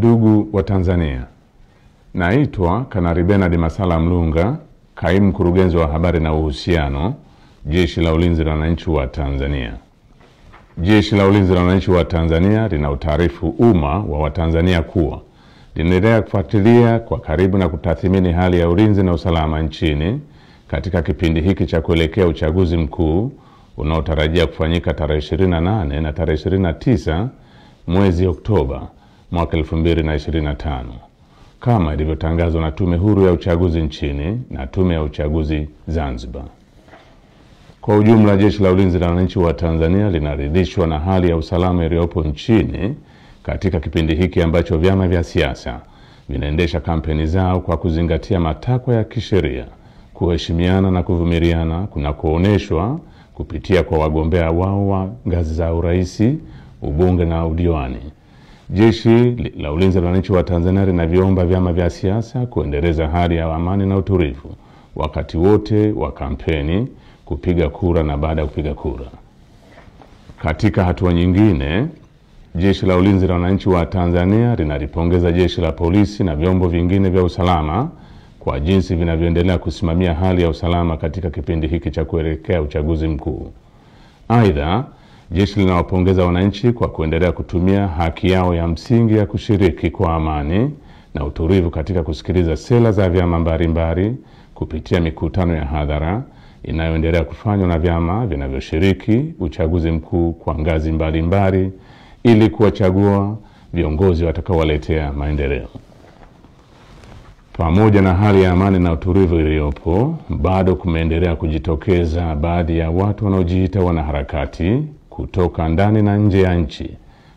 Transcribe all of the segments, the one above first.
Ndugu wa Tanzania, naitwa Kanali Bernard Masala Mlunga, kaimu mkurugenzi wa habari na uhusiano, Jeshi la Ulinzi la Wananchi wa Tanzania. Jeshi la Ulinzi la Wananchi wa Tanzania linautaarifu umma wa Watanzania kuwa linaendelea kufuatilia kwa karibu na kutathmini hali ya ulinzi na usalama nchini katika kipindi hiki cha kuelekea uchaguzi mkuu unaotarajia kufanyika tarehe 28 na tarehe 29 mwezi Oktoba mwaka 2025 kama ilivyotangazwa na Tume Huru ya Uchaguzi nchini na Tume ya Uchaguzi Zanzibar. Kwa ujumla, Jeshi la Ulinzi la Wananchi wa Tanzania linaridhishwa na hali ya usalama iliyopo nchini katika kipindi hiki ambacho vyama vya siasa vinaendesha kampeni zao kwa kuzingatia matakwa ya kisheria, kuheshimiana na kuvumiliana kunakooneshwa kupitia kwa wagombea wao wa ngazi za urais, ubunge na udiwani. Jeshi la Ulinzi la Wananchi wa Tanzania linaviomba vyama vya siasa kuendeleza hali ya amani na utulivu wakati wote wa kampeni, kupiga kura na baada ya kupiga kura. Katika hatua nyingine, Jeshi la Ulinzi la Wananchi wa Tanzania linalipongeza Jeshi la Polisi na vyombo vingine vya usalama kwa jinsi vinavyoendelea kusimamia hali ya usalama katika kipindi hiki cha kuelekea uchaguzi mkuu. Aidha, jeshi linawapongeza wananchi kwa kuendelea kutumia haki yao ya msingi ya kushiriki kwa amani na utulivu katika kusikiliza sera za vyama mbalimbali kupitia mikutano ya hadhara inayoendelea kufanywa na vyama vinavyoshiriki uchaguzi mkuu kwa ngazi mbalimbali ili kuwachagua viongozi watakaowaletea maendeleo. Pamoja na hali ya amani na utulivu iliyopo, bado kumeendelea kujitokeza baadhi ya watu wanaojiita wanaharakati kutoka ndani na nje ya nchi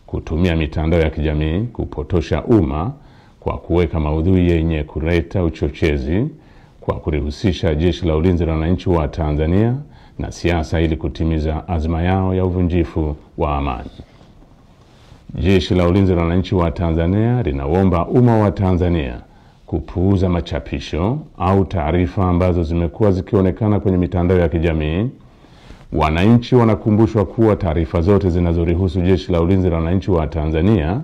kutumia mitandao ya kijamii kupotosha umma kwa kuweka maudhui yenye kuleta uchochezi kwa kulihusisha Jeshi la Ulinzi la Wananchi wa Tanzania na siasa ili kutimiza azma yao ya uvunjifu wa amani. Jeshi la Ulinzi la Wananchi wa Tanzania linaomba umma wa Tanzania kupuuza machapisho au taarifa ambazo zimekuwa zikionekana kwenye mitandao ya kijamii. Wananchi wanakumbushwa kuwa taarifa zote zinazorihusu Jeshi la Ulinzi la Wananchi wa Tanzania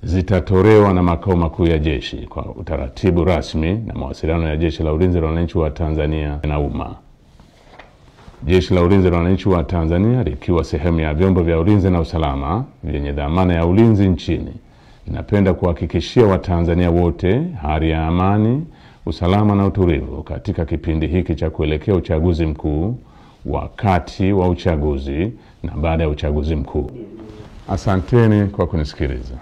zitatolewa na makao makuu ya jeshi kwa utaratibu rasmi na mawasiliano ya Jeshi la Ulinzi la Wananchi wa Tanzania na umma. Jeshi la Ulinzi la Wananchi wa Tanzania likiwa sehemu ya vyombo vya ulinzi na usalama vyenye dhamana ya ulinzi nchini, ninapenda kuhakikishia Watanzania wote hali ya amani, usalama na utulivu katika kipindi hiki cha kuelekea uchaguzi mkuu, wakati wa uchaguzi na baada ya uchaguzi mkuu. Asanteni kwa kunisikiliza.